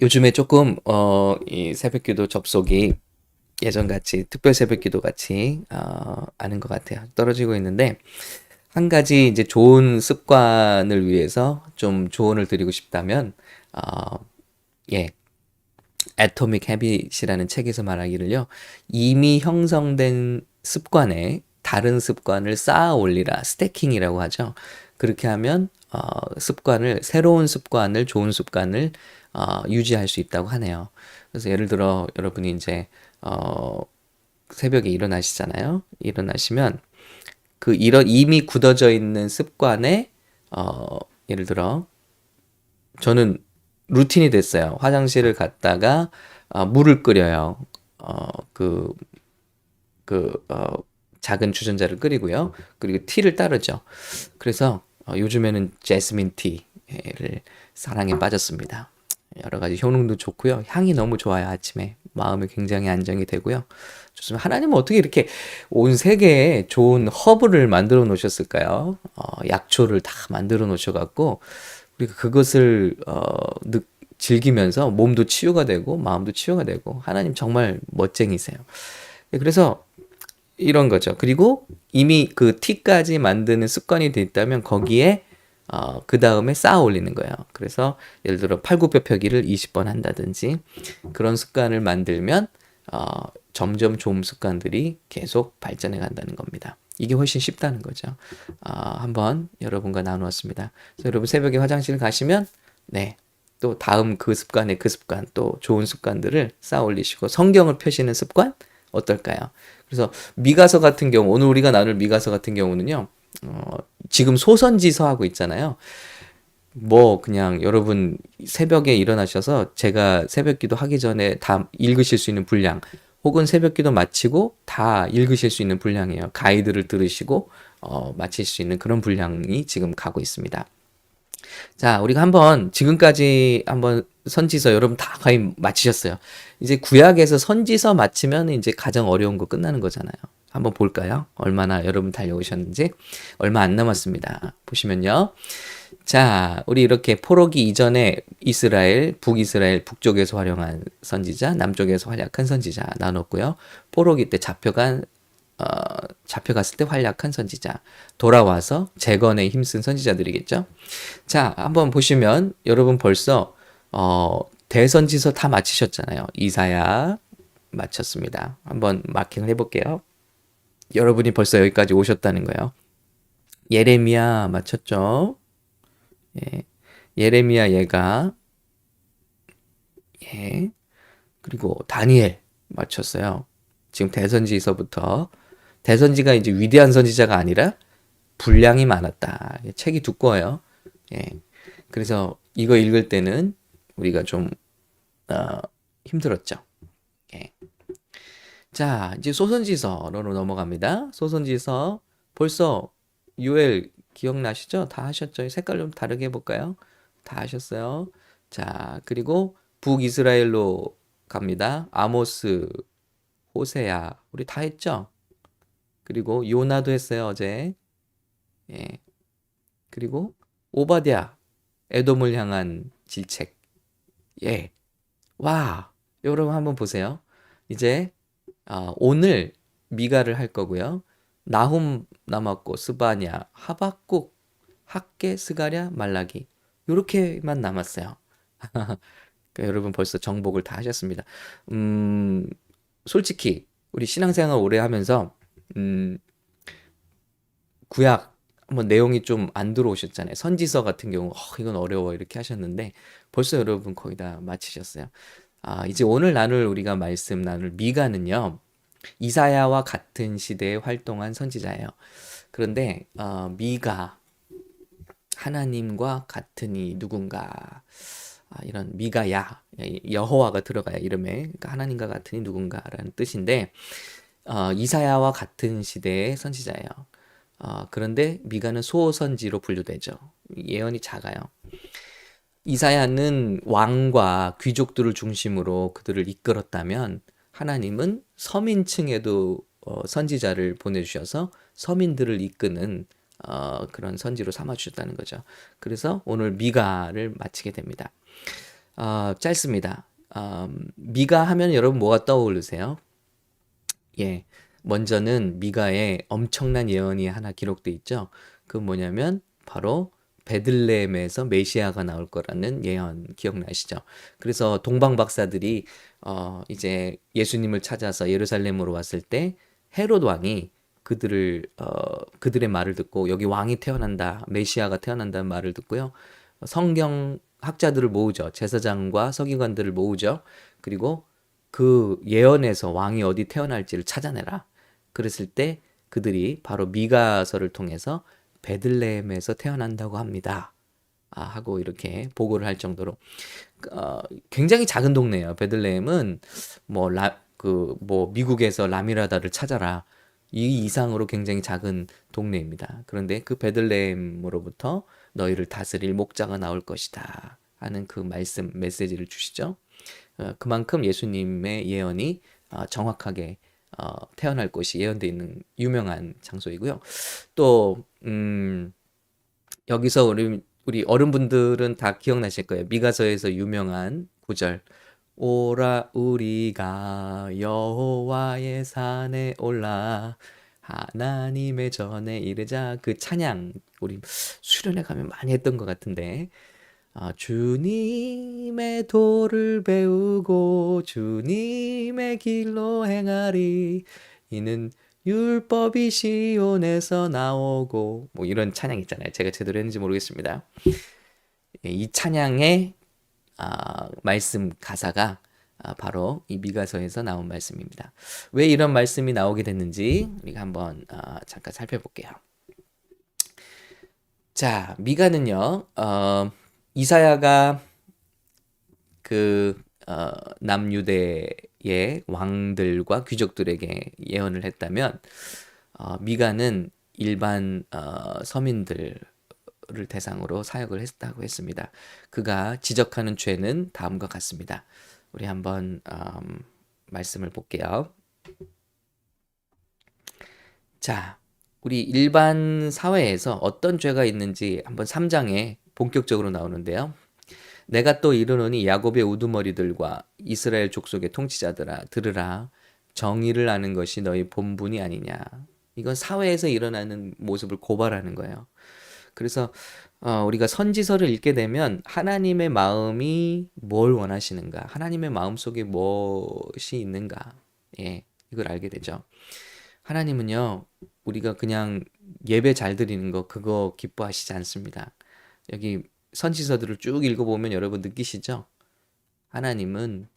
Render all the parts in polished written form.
요즘에 조금 이 새벽기도 접속이 예전같이 특별 새벽기도 같이 않은 것 같아요. 떨어지고 있는데 한 가지 이제 좋은 습관을 위해서 좀 조언을 드리고 싶다면 어, 예, Atomic Habit이라는 책에서 말하기를요. 이미 형성된 습관에 다른 습관을 쌓아 올리라. 스태킹이라고 하죠. 그렇게 하면 습관을 새로운 습관을 좋은 습관을 유지할 수 있다고 하네요. 그래서 예를 들어 여러분이 이제 어, 새벽에 일어나시잖아요. 일어나시면 그 이미 굳어져 있는 습관에 예를 들어 저는 루틴이 됐어요. 화장실을 갔다가 물을 끓여요. 어, 그, 그 작은 주전자를 끓이고요. 그리고 티를 따르죠. 그래서 요즘에는 제스민 티를 사랑에 빠졌습니다. 여러 가지 효능도 좋고요. 향이 너무 좋아요. 아침에 마음이 굉장히 안정이 되고요. 좋습니다. 하나님은 어떻게 이렇게 온 세계에 좋은 허브를 만들어 놓으셨을까요? 약초를 다 만들어 놓으셔갖고 우리가 그것을 즐기면서 몸도 치유가 되고 마음도 치유가 되고 하나님 정말 멋쟁이세요. 그래서 이런 거죠. 그리고 이미 그 티까지 만드는 습관이 돼 있다면 거기에 그 다음에 쌓아 올리는 거예요. 그래서 예를 들어 팔굽혀펴기를 20번 한다든지 그런 습관을 만들면 점점 좋은 습관들이 계속 발전해 간다는 겁니다. 이게 훨씬 쉽다는 거죠. 한번 여러분과 나누었습니다. 그래서 여러분 새벽에 화장실 가시면 네. 또 다음 그 습관에 그 습관 또 좋은 습관들을 쌓아 올리시고 성경을 펴시는 습관 어떨까요? 그래서 미가서 같은 경우 오늘 우리가 나눌 미가서 같은 경우는요. 지금 소선지서 하고 있잖아요. 뭐 그냥 여러분 새벽에 일어나셔서 제가 새벽기도 하기 전에 다 읽으실 수 있는 분량 혹은 새벽기도 마치고 다 읽으실 수 있는 분량이에요. 가이드를 들으시고 마칠 수 있는 그런 분량이 지금 가고 있습니다. 자, 우리가 한번 지금까지 한번 선지서 여러분 다 거의 마치셨어요. 이제 구약에서 선지서 마치면 이제 가장 어려운 거 끝나는 거잖아요. 한번 볼까요? 얼마나 여러분 달려오셨는지. 얼마 안 남았습니다. 보시면요. 자, 우리 이렇게 포로기 이전에 이스라엘, 북이스라엘 북쪽에서 활용한 선지자, 남쪽에서 활약한 선지자 나눴고요. 포로기 때 어, 잡혀갔을 때 활약한 선지자, 돌아와서 재건에 힘쓴 선지자들이겠죠. 자, 한번 보시면 여러분 벌써 대선지서 다 마치셨잖아요. 이사야 마쳤습니다. 한번 마킹을 해볼게요. 여러분이 벌써 여기까지 오셨다는 거예요. 예레미야 마쳤죠? 예. 예레미야 얘가 예. 그리고 다니엘 마쳤어요. 지금 대선지서부터 대선지가 이제 위대한 선지자가 아니라 분량이 많았다. 책이 두꺼워요. 예. 그래서 이거 읽을 때는 우리가 좀 어, 힘들었죠. 예. 자, 이제 소선지서로 넘어갑니다. 소선지서 벌써 유엘 기억나시죠? 다 하셨죠? 색깔 좀 다르게 해볼까요? 다 하셨어요. 자, 그리고 북이스라엘로 갑니다. 아모스, 호세야, 우리 다 했죠? 그리고 요나도 했어요, 어제. 예. 그리고 오바댜, 에돔을 향한 질책. 예. 와, 여러분 한번 보세요. 이제 오늘 미가를 할 거고요. 나훔 남았고 스바냐, 하박국, 학계, 스가랴, 말라기 요렇게만 남았어요. 그러니까 여러분 벌써 정복을 다 하셨습니다. 음, 솔직히 우리 신앙생활 오래 하면서 음, 구약 한번 내용이 좀 안 들어오셨잖아요. 선지서 같은 경우 이건 어려워 이렇게 하셨는데 벌써 여러분 거의 다 마치셨어요. 이제 오늘 우리가 말씀 나눌 미가는요. 이사야와 같은 시대에 활동한 선지자예요. 그런데 미가 하나님과 같은 이 누군가 이런 미가야 여호와가 들어가야 이름에 그러니까 하나님과 같은 이 누군가라는 뜻인데 이사야와 같은 시대의 선지자예요. 그런데 미가는 소선지로 분류되죠. 예언이 작아요. 이사야는 왕과 귀족들을 중심으로 그들을 이끌었다면 하나님은 서민층에도 선지자를 보내주셔서 서민들을 이끄는 그런 선지로 삼아주셨다는 거죠. 그래서 오늘 미가를 마치게 됩니다. 짧습니다. 미가 하면 여러분 뭐가 떠오르세요? 예. 먼저는 미가에 엄청난 예언이 하나 기록돼 있죠. 그 뭐냐면 바로 베들레헴에서 메시아가 나올 거라는 예언 기억나시죠? 그래서 동방 박사들이 이제 예수님을 찾아서 예루살렘으로 왔을 때 헤롯 왕이 그들의 말을 듣고 여기 왕이 태어난다, 메시아가 태어난다는 말을 듣고요. 성경 학자들을 모으죠. 제사장과 서기관들을 모으죠. 그리고 그 예언에서 왕이 어디 태어날지를 찾아내라. 그랬을 때 그들이 바로 미가서를 통해서 베들레헴에서 태어난다고 합니다. 하고 이렇게 보고를 할 정도로 굉장히 작은 동네예요. 베들레헴은 뭐 미국에서 라미라다를 찾아라. 이 이상으로 굉장히 작은 동네입니다. 그런데 그 베들레헴으로부터 너희를 다스릴 목자가 나올 것이다 하는 그 말씀 메시지를 주시죠. 그만큼 예수님의 예언이 정확하게 태어날 곳이 예언되어 있는 유명한 장소이고요. 또 여기서 우리 어른분들은 다 기억나실 거예요. 미가서에서 유명한 구절. 오라 우리가 여호와의 산에 올라 하나님의 전에 이르자. 그 찬양 우리 수련회 가면 많이 했던 것 같은데 주님의 도를 배우고 주님의 길로 행하리. 이는 율법이 시온에서 나오고 뭐 이런 찬양 있잖아요. 제가 제대로 했는지 모르겠습니다. 이 찬양의 말씀 가사가 바로 이 미가서에서 나온 말씀입니다. 왜 이런 말씀이 나오게 됐는지 우리가 한번 잠깐 살펴볼게요. 자, 미가는요. 이사야가 그 남유대의 왕들과 귀족들에게 예언을 했다면 미가는 일반 서민들을 대상으로 사역을 했다고 했습니다. 그가 지적하는 죄는 다음과 같습니다. 우리 한번 말씀을 볼게요. 자, 우리 일반 사회에서 어떤 죄가 있는지 한번 3장에 본격적으로 나오는데요. 내가 또 이르노니 야곱의 우두머리들과 이스라엘 족속의 통치자들아 들으라. 정의를 아는 것이 너희 본분이 아니냐. 이건 사회에서 일어나는 모습을 고발하는 거예요. 그래서 우리가 선지서를 읽게 되면 하나님의 마음이 뭘 원하시는가, 하나님의 마음 속에 무엇이 있는가, 이걸 알게 되죠. 하나님은요, 우리가 그냥 예배 잘 드리는 거 그거 기뻐하시지 않습니다. 여기 선지서들을 쭉 읽어보면 여러분 느끼시죠? 하나님은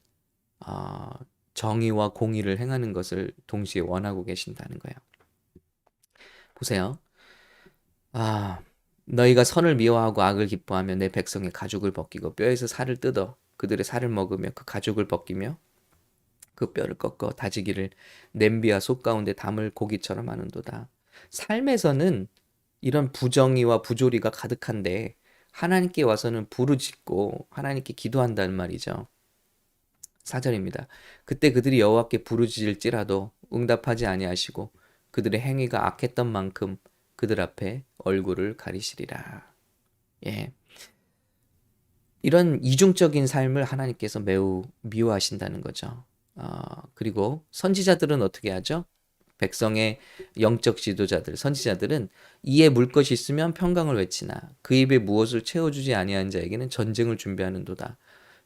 정의와 공의를 행하는 것을 동시에 원하고 계신다는 거예요. 보세요. 너희가 선을 미워하고 악을 기뻐하며 내 백성의 가죽을 벗기고 뼈에서 살을 뜯어 그들의 살을 먹으며 그 가죽을 벗기며 그 뼈를 꺾어 다지기를 냄비와 솥 가운데 담을 고기처럼 하는도다. 삶에서는 이런 부정의와 부조리가 가득한데 하나님께 와서는 부르짖고 하나님께 기도한다는 말이죠. 4절입니다. 그때 그들이 여호와께 부르짖을지라도 응답하지 아니하시고 그들의 행위가 악했던 만큼 그들 앞에 얼굴을 가리시리라. 예. 이런 이중적인 삶을 하나님께서 매우 미워하신다는 거죠. 그리고 선지자들은 어떻게 하죠? 백성의 영적 지도자들, 선지자들은 이에 물 것이 있으면 평강을 외치나 그 입에 무엇을 채워주지 아니한 자에게는 전쟁을 준비하는도다.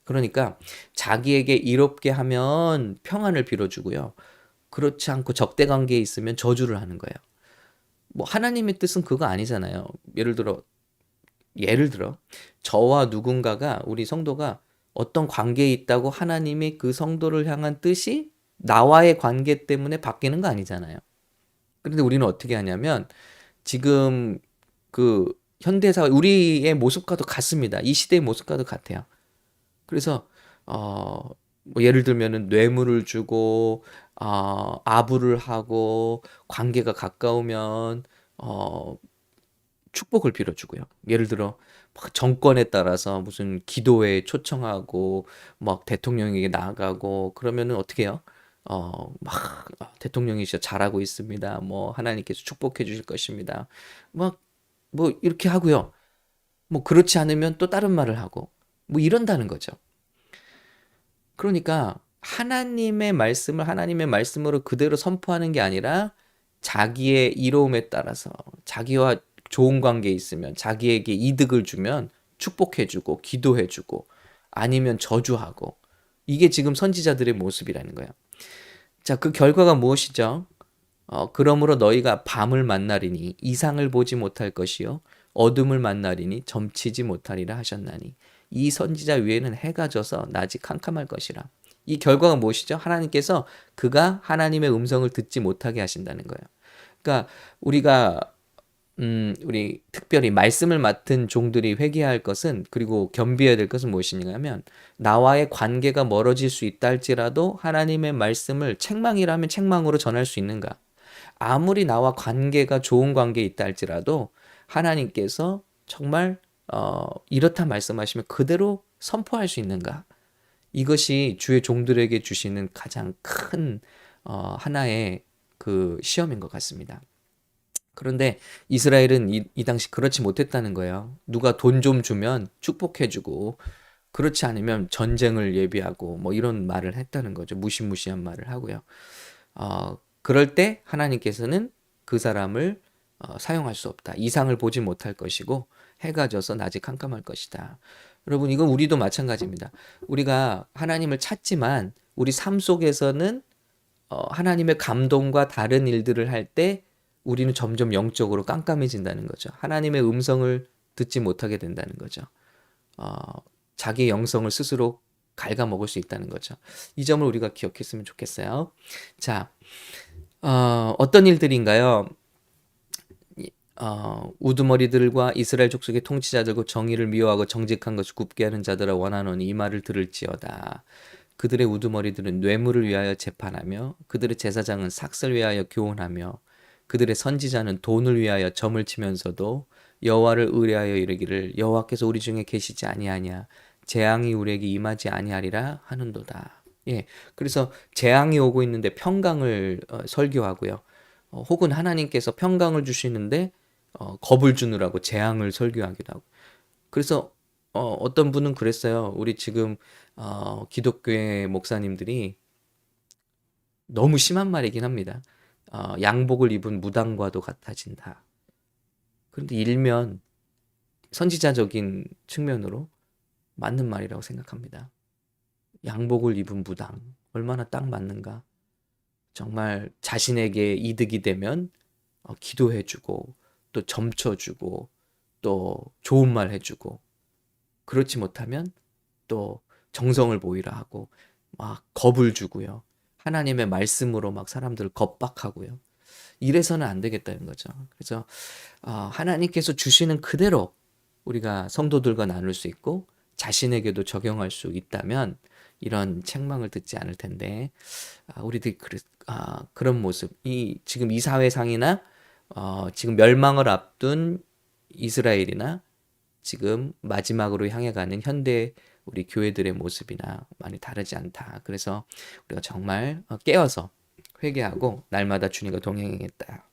그러니까 자기에게 이롭게 하면 평안을 빌어주고요. 그렇지 않고 적대 관계에 있으면 저주를 하는 거예요. 뭐 하나님의 뜻은 그거 아니잖아요. 예를 들어 저와 누군가가 우리 성도가 어떤 관계에 있다고 하나님이 그 성도를 향한 뜻이 나와의 관계 때문에 바뀌는 거 아니잖아요. 그런데 우리는 어떻게 하냐면 지금 그 현대사회 우리의 모습과도 같습니다. 이 시대의 모습과도 같아요. 그래서 뭐 예를 들면은 뇌물을 주고 아부를 하고 관계가 가까우면 축복을 빌어주고요. 예를 들어 막 정권에 따라서 무슨 기도회 초청하고 막 대통령에게 나아가고 그러면은 어떻게 해요? 막 대통령이 진짜 잘하고 있습니다. 뭐 하나님께서 축복해 주실 것입니다. 막 뭐 이렇게 하고요. 뭐 그렇지 않으면 또 다른 말을 하고 뭐 이런다는 거죠. 그러니까 하나님의 말씀을 하나님의 말씀으로 그대로 선포하는 게 아니라 자기의 이로움에 따라서 자기와 좋은 관계에 있으면 자기에게 이득을 주면 축복해주고 기도해주고 아니면 저주하고 이게 지금 선지자들의 모습이라는 거예요. 자, 그 결과가 무엇이죠? 그러므로 너희가 밤을 만나리니 이상을 보지 못할 것이요 어둠을 만나리니 점치지 못하리라 하셨나니 이 선지자 위에는 해가 져서 낮이 캄캄할 것이라. 이 결과가 무엇이죠? 하나님께서 그가 하나님의 음성을 듣지 못하게 하신다는 거예요. 그러니까 우리가 우리 특별히 말씀을 맡은 종들이 회개해야 할 것은 그리고 겸비해야 될 것은 무엇이냐면 나와의 관계가 멀어질 수 있다 할지라도 하나님의 말씀을 책망이라면 책망으로 전할 수 있는가? 아무리 나와 관계가 좋은 관계에 있다 할지라도 하나님께서 정말 이렇다 말씀하시면 그대로 선포할 수 있는가? 이것이 주의 종들에게 주시는 가장 큰 하나의 그 시험인 것 같습니다. 그런데 이스라엘은 이 당시 그렇지 못했다는 거예요. 누가 돈 좀 주면 축복해주고 그렇지 않으면 전쟁을 예비하고 뭐 이런 말을 했다는 거죠. 무시무시한 말을 하고요. 그럴 때 하나님께서는 그 사람을 사용할 수 없다. 이상을 보지 못할 것이고 해가 져서 낮이 캄캄할 것이다. 여러분 이건 우리도 마찬가지입니다. 우리가 하나님을 찾지만 우리 삶 속에서는 하나님의 감동과 다른 일들을 할 때 우리는 점점 영적으로 깜깜해진다는 거죠. 하나님의 음성을 듣지 못하게 된다는 거죠. 자기의 영성을 스스로 갉아먹을 수 있다는 거죠. 이 점을 우리가 기억했으면 좋겠어요. 자, 어떤 일들인가요? 우두머리들과 이스라엘 족속의 통치자들과 정의를 미워하고 정직한 것을 굽게 하는 자들아 원하노니 이 말을 들을지어다. 그들의 우두머리들은 뇌물을 위하여 재판하며 그들의 제사장은 삭슬 위하여 교훈하며 그들의 선지자는 돈을 위하여 점을 치면서도 여호와를 의뢰하여 이르기를 여호와께서 우리 중에 계시지 아니하냐 재앙이 우리에게 임하지 아니하리라 하는도다. 예, 그래서 재앙이 오고 있는데 평강을 설교하고요. 혹은 하나님께서 평강을 주시는데 겁을 주느라고 재앙을 설교하기도 하고. 그래서 어떤 분은 그랬어요. 우리 지금 기독교의 목사님들이 너무 심한 말이긴 합니다. 양복을 입은 무당과도 같아진다. 그런데 일면 선지자적인 측면으로 맞는 말이라고 생각합니다. 양복을 입은 무당 얼마나 딱 맞는가? 정말 자신에게 이득이 되면 기도해주고 또 점쳐주고 또 좋은 말 해주고 그렇지 못하면 또 정성을 보이라 하고 막 겁을 주고요. 하나님의 말씀으로 막 사람들을 겁박하고요. 이래서는 안 되겠다는 거죠. 그래서 하나님께서 주시는 그대로 우리가 성도들과 나눌 수 있고 자신에게도 적용할 수 있다면 이런 책망을 듣지 않을 텐데 우리들이 그런 모습, 지금 이 사회상이나 지금 멸망을 앞둔 이스라엘이나 지금 마지막으로 향해 가는 현대 우리 교회들의 모습이나 많이 다르지 않다. 그래서 우리가 정말 깨어서 회개하고 날마다 주님과 동행하겠다.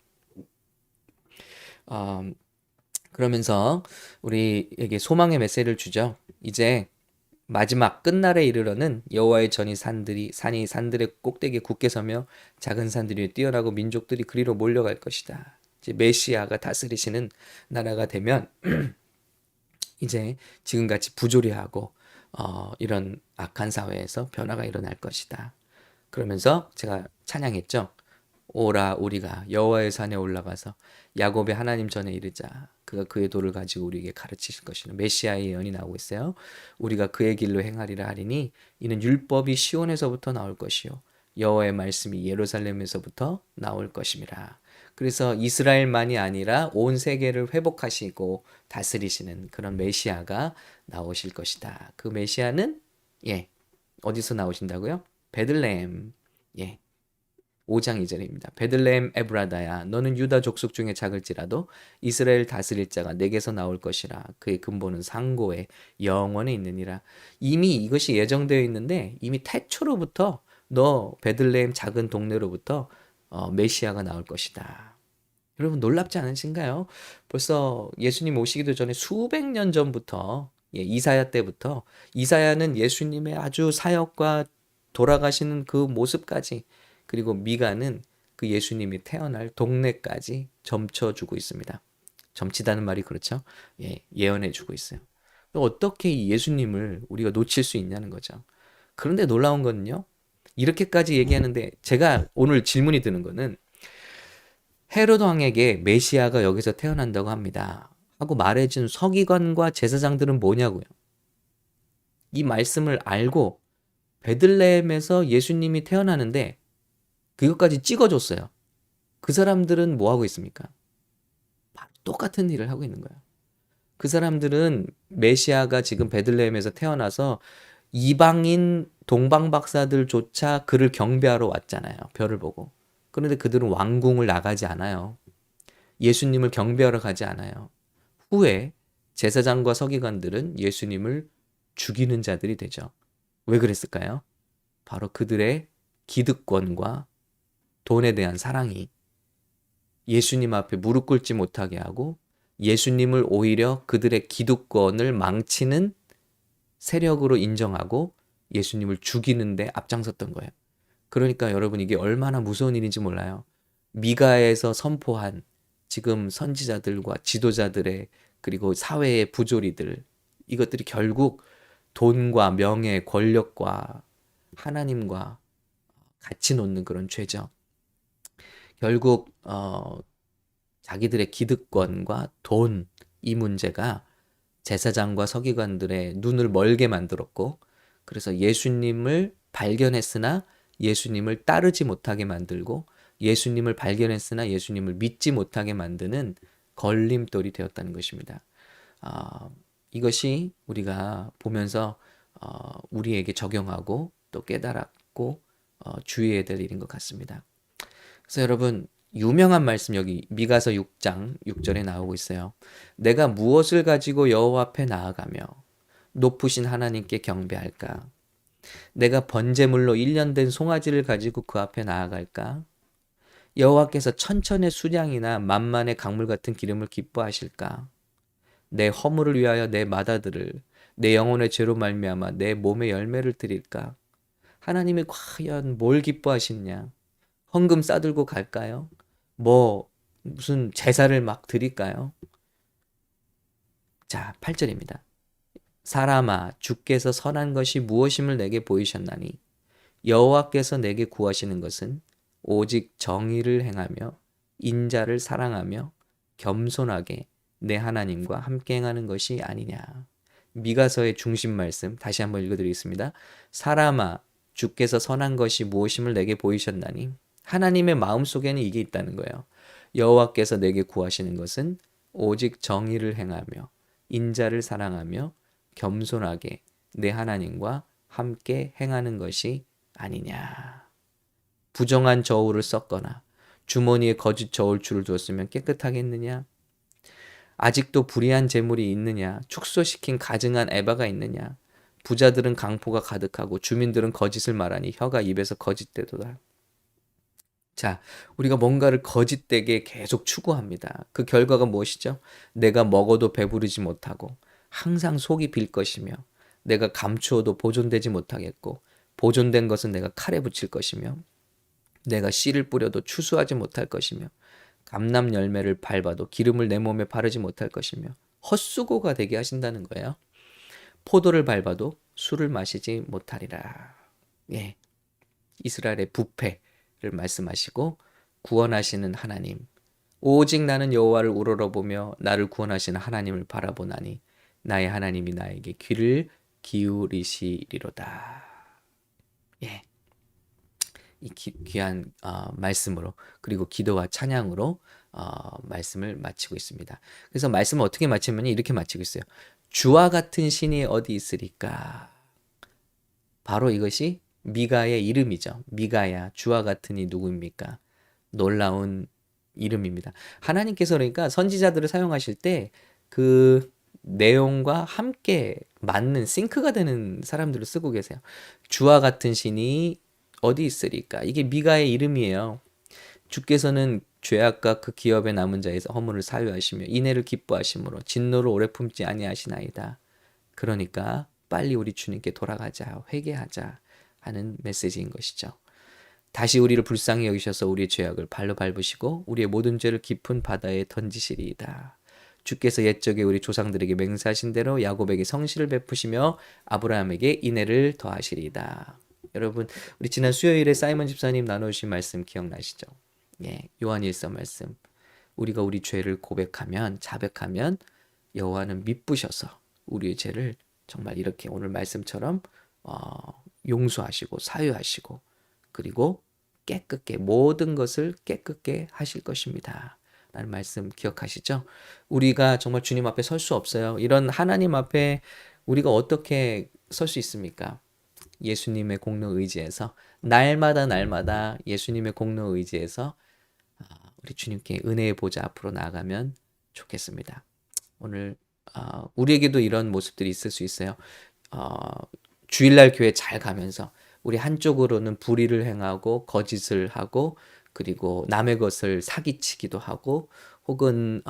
그러면서 우리에게 소망의 메시지를 주죠. 이제 마지막 끝날에 이르러는 여호와의 전이 산이 산들의 꼭대기에 굳게 서며 작은 산들 위에 뛰어나고 민족들이 그리로 몰려갈 것이다. 이제 메시아가 다스리시는 나라가 되면 이제 지금같이 부조리하고 이런 악한 사회에서 변화가 일어날 것이다. 그러면서 제가 찬양했죠. 오라 우리가 여호와의 산에 올라가서 야곱의 하나님 전에 이르자. 그가 그의 도를 가지고 우리에게 가르치실 것이라. 메시아의 예언이 나오고 있어요. 우리가 그의 길로 행하리라 하리니 이는 율법이 시온에서부터 나올 것이요 여호와의 말씀이 예루살렘에서부터 나올 것임이라. 그래서 이스라엘만이 아니라 온 세계를 회복하시고 다스리시는 그런 메시아가 나오실 것이다. 그 메시아는 어디서 나오신다고요? 베들레헴. 5장 2절입니다. 베들레헴 에브라다야 너는 유다 족속 중에 작을지라도 이스라엘 다스릴 자가 내게서 나올 것이라. 그의 근본은 상고에 영원에 있느니라. 이미 이것이 예정되어 있는데 이미 태초로부터 너 베들레헴 작은 동네로부터 메시아가 나올 것이다. 여러분 놀랍지 않으신가요? 벌써 예수님 오시기도 전에 수백 년 전부터 이사야 때부터 이사야는 예수님의 아주 사역과 돌아가시는 그 모습까지, 그리고 미가는 그 예수님이 태어날 동네까지 점쳐주고 있습니다. 점치다는 말이 그렇죠? 예, 예언해주고 있어요. 어떻게 이 예수님을 우리가 놓칠 수 있냐는 거죠. 그런데 놀라운 거는요, 이렇게까지 얘기하는데 제가 오늘 질문이 드는 거는 헤롯 왕에게 메시아가 여기서 태어난다고 합니다 하고 말해준 서기관과 제사장들은 뭐냐고요. 이 말씀을 알고 베들레헴에서 예수님이 태어나는데 그것까지 찍어줬어요. 그 사람들은 뭐 하고 있습니까? 바로 똑같은 일을 하고 있는 거예요. 그 사람들은 메시아가 지금 베들레헴에서 태어나서 이방인 동방 박사들조차 그를 경배하러 왔잖아요. 별을 보고. 그런데 그들은 왕궁을 나가지 않아요. 예수님을 경배하러 가지 않아요. 후에 제사장과 서기관들은 예수님을 죽이는 자들이 되죠. 왜 그랬을까요? 바로 그들의 기득권과 돈에 대한 사랑이 예수님 앞에 무릎 꿇지 못하게 하고 예수님을 오히려 그들의 기득권을 망치는 세력으로 인정하고 예수님을 죽이는 데 앞장섰던 거예요. 그러니까 여러분, 이게 얼마나 무서운 일인지 몰라요. 미가에서 선포한 지금 선지자들과 지도자들의, 그리고 사회의 부조리들, 이것들이 결국 돈과 명예, 권력과 하나님과 같이 놓는 그런 죄죠. 결국 자기들의 기득권과 돈, 이 문제가 제사장과 서기관들의 눈을 멀게 만들었고, 그래서 예수님을 발견했으나 예수님을 따르지 못하게 만들고, 예수님을 발견했으나 예수님을 믿지 못하게 만드는 걸림돌이 되었다는 것입니다. 이것이 우리가 보면서 우리에게 적용하고 또 깨달았고 주의해야 될 일인 것 같습니다. 그래서 여러분, 유명한 말씀 여기 미가서 6장 6절에 나오고 있어요. 내가 무엇을 가지고 여호와 앞에 나아가며 높으신 하나님께 경배할까? 내가 번제물로 1년 된 송아지를 가지고 그 앞에 나아갈까? 여호와께서 천천의 수량이나 만만의 강물 같은 기름을 기뻐하실까? 내 허물을 위하여 내 맏아들을, 내 영혼의 죄로 말미암아 내 몸의 열매를 드릴까? 하나님이 과연 뭘 기뻐하시냐? 헌금 싸들고 갈까요? 무슨 제사를 막 드릴까요? 자, 8절입니다. 사람아, 주께서 선한 것이 무엇임을 내게 보이셨나니 여호와께서 내게 구하시는 것은 오직 정의를 행하며 인자를 사랑하며 겸손하게 내 하나님과 함께 행하는 것이 아니냐. 미가서의 중심 말씀 다시 한번 읽어드리겠습니다. 사람아, 주께서 선한 것이 무엇임을 내게 보이셨나니, 하나님의 마음속에는 이게 있다는 거예요. 여호와께서 내게 구하시는 것은 오직 정의를 행하며 인자를 사랑하며 겸손하게 내 하나님과 함께 행하는 것이 아니냐. 부정한 저울을 썼거나 주머니에 거짓 저울줄을 두었으면 깨끗하겠느냐? 아직도 불의한 재물이 있느냐? 축소시킨 가증한 에바가 있느냐? 부자들은 강포가 가득하고 주민들은 거짓을 말하니 혀가 입에서 거짓되도다. 자, 우리가 뭔가를 거짓되게 계속 추구합니다. 그 결과가 무엇이죠? 내가 먹어도 배부르지 못하고 항상 속이 빌 것이며, 내가 감추어도 보존되지 못하겠고 보존된 것은 내가 칼에 붙일 것이며, 내가 씨를 뿌려도 추수하지 못할 것이며, 감람 열매를 밟아도 기름을 내 몸에 바르지 못할 것이며, 헛수고가 되게 하신다는 거예요. 포도를 밟아도 술을 마시지 못하리라. 예, 이스라엘의 부패를 말씀하시고 구원하시는 하나님, 오직 나는 여호와를 우러러보며 나를 구원하시는 하나님을 바라보나니 나의 하나님이 나에게 귀를 기울이시리로다. 예, 이 귀한 말씀으로, 그리고 기도와 찬양으로 말씀을 마치고 있습니다. 그래서 말씀을 어떻게 마치면 이렇게 마치고 있어요. 주와 같은 신이 어디 있으리까? 바로 이것이 미가의 이름이죠. 미가야, 주와 같은 이 누구입니까? 놀라운 이름입니다. 하나님께서 그러니까 선지자들을 사용하실 때 그 내용과 함께 맞는 싱크가 되는 사람들을 쓰고 계세요. 주와 같은 신이 어디 있으리까? 이게 미가의 이름이에요. 주께서는 죄악과 그 기업에 남은 자에서 허물을 사유하시며 인애를 기뻐하심으로 진노를 오래 품지 아니하시나이다. 그러니까 빨리 우리 주님께 돌아가자, 회개하자, 하는 메시지인 것이죠. 다시 우리를 불쌍히 여기셔서 우리의 죄악을 발로 밟으시고 우리의 모든 죄를 깊은 바다에 던지시리이다. 주께서 옛적에 우리 조상들에게 맹세하신 대로 야곱에게 성실을 베푸시며 아브라함에게 인애를 더하시리이다. 여러분, 우리 지난 수요일에 사이먼 집사님 나누신 말씀 기억나시죠? 예, 요한일서 말씀. 우리가 우리 죄를 고백하면, 자백하면 여호와는 미쁘셔서 우리의 죄를 정말 이렇게 오늘 말씀처럼 용서하시고 사유하시고 그리고 깨끗게 모든 것을 깨끗게 하실 것입니다. 라는 말씀 기억하시죠? 우리가 정말 주님 앞에 설 수 없어요. 이런 하나님 앞에 우리가 어떻게 설 수 있습니까? 예수님의 공로 의지에서 날마다 예수님의 공로 의지에서 우리 주님께 은혜의 보좌 앞으로 나아가면 좋겠습니다. 오늘 우리에게도 이런 모습들이 있을 수 있어요. 주일날 교회 잘 가면서 우리 한쪽으로는 불의를 행하고 거짓을 하고 그리고 남의 것을 사기치기도 하고 혹은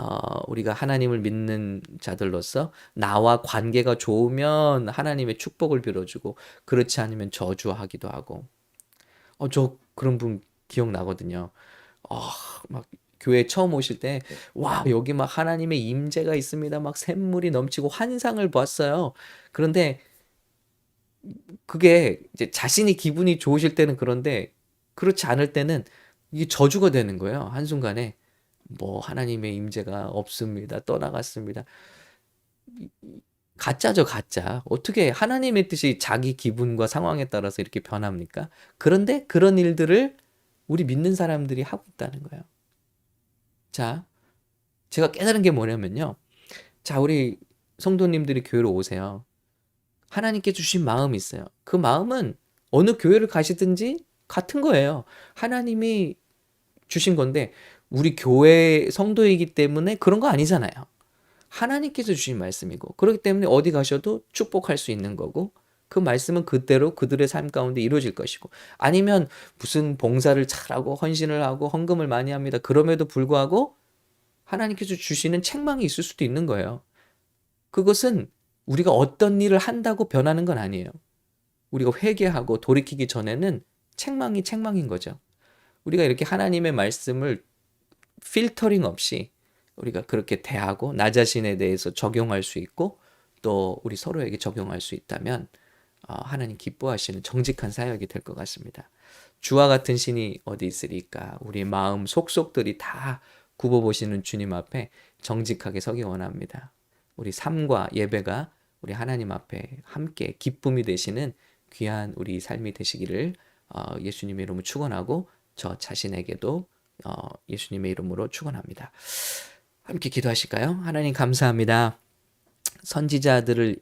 우리가 하나님을 믿는 자들로서 나와 관계가 좋으면 하나님의 축복을 빌어주고 그렇지 않으면 저주하기도 하고 저 그런 분 기억나거든요. 막 교회 처음 오실 때, 와, 여기 막 하나님의 임재가 있습니다. 막 샘물이 넘치고 환상을 봤어요. 그런데 그게 이제 자신이 기분이 좋으실 때는 그런데 그렇지 않을 때는 이게 저주가 되는 거예요. 한순간에. 뭐 하나님의 임재가 없습니다. 떠나갔습니다. 가짜죠, 가짜. 어떻게 하나님의 뜻이 자기 기분과 상황에 따라서 이렇게 변합니까? 그런데 그런 일들을 우리 믿는 사람들이 하고 있다는 거예요. 자, 제가 깨달은 게 뭐냐면요. 자, 우리 성도님들이 교회로 오세요. 하나님께 주신 마음이 있어요. 그 마음은 어느 교회를 가시든지 같은 거예요. 하나님이 주신 건데 우리 교회 성도이기 때문에 그런 거 아니잖아요. 하나님께서 주신 말씀이고 그렇기 때문에 어디 가셔도 축복할 수 있는 거고 그 말씀은 그대로 그들의 삶 가운데 이루어질 것이고 아니면 무슨 봉사를 잘하고 헌신을 하고 헌금을 많이 합니다. 그럼에도 불구하고 하나님께서 주시는 책망이 있을 수도 있는 거예요. 그것은 우리가 어떤 일을 한다고 변하는 건 아니에요. 우리가 회개하고 돌이키기 전에는 책망이 책망인 거죠. 우리가 이렇게 하나님의 말씀을 필터링 없이 우리가 그렇게 대하고 나 자신에 대해서 적용할 수 있고 또 우리 서로에게 적용할 수 있다면 하나님 기뻐하시는 정직한 사역이 될 것 같습니다. 주와 같은 신이 어디 있으리까? 우리 마음 속속들이 다 굽어보시는 주님 앞에 정직하게 서기 원합니다. 우리 삶과 예배가 우리 하나님 앞에 함께 기쁨이 되시는 귀한 우리 삶이 되시기를 예수님의 이름으로 축원하고 저 자신에게도 예수님의 이름으로 축원합니다. 함께 기도하실까요? 하나님 감사합니다. 선지자들을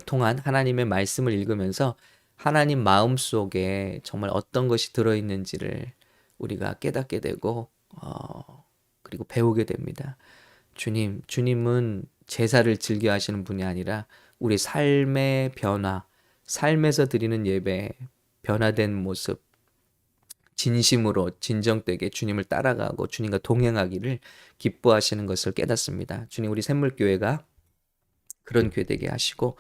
통한 하나님의 말씀을 읽으면서 하나님 마음속에 정말 어떤 것이 들어있는지를 우리가 깨닫게 되고 그리고 배우게 됩니다. 주님은 제사를 즐겨 하시는 분이 아니라 우리 삶의 변화, 삶에서 드리는 예배, 변화된 모습, 진심으로 진정되게 주님을 따라가고 주님과 동행하기를 기뻐하시는 것을 깨닫습니다. 주님, 우리 샘물교회가 그런 교회 되게 하시고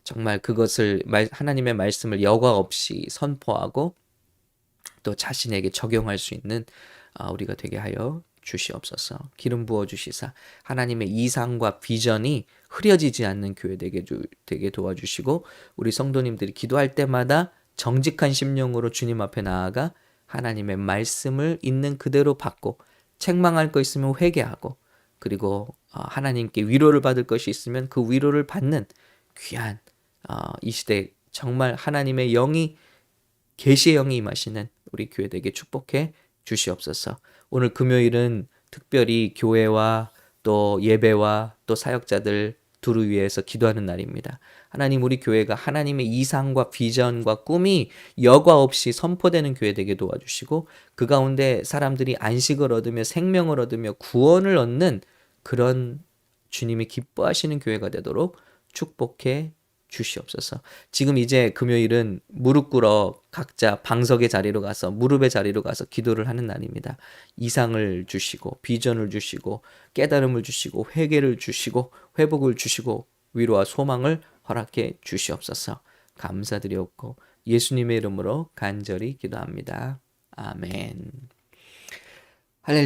정말 그것을 하나님의 말씀을 여과 없이 선포하고 또 자신에게 적용할 수 있는 우리가 되게 하여 주시옵소서. 기름 부어 주시사 하나님의 이상과 비전이 흐려지지 않는 교회 되게 도와주시고 우리 성도님들이 기도할 때마다 정직한 심령으로 주님 앞에 나아가 하나님의 말씀을 있는 그대로 받고 책망할 거 있으면 회개하고 그리고 하나님께 위로를 받을 것이 있으면 그 위로를 받는 귀한 이 시대 정말 하나님의 영이 계시의 영이 임하시는 우리 교회 되게 축복해 주시옵소서. 오늘 금요일은 특별히 교회와 또 예배와 또 사역자들 두루 위해서 기도하는 날입니다. 하나님 우리 교회가 하나님의 이상과 비전과 꿈이 여과 없이 선포되는 교회 되게 도와주시고 그 가운데 사람들이 안식을 얻으며 생명을 얻으며 구원을 얻는 그런 주님이 기뻐하시는 교회가 되도록 축복해 주시옵소서. 지금 이제 금요일은 무릎 꿇어 각자 방석의 자리로 가서 무릎의 자리로 가서 기도를 하는 날입니다. 이상을 주시고 비전을 주시고 깨달음을 주시고 회개를 주시고 회복을 주시고 위로와 소망을 허락해 주시옵소서. 감사드리옵고 예수님의 이름으로 간절히 기도합니다. 아멘. 할렐루야.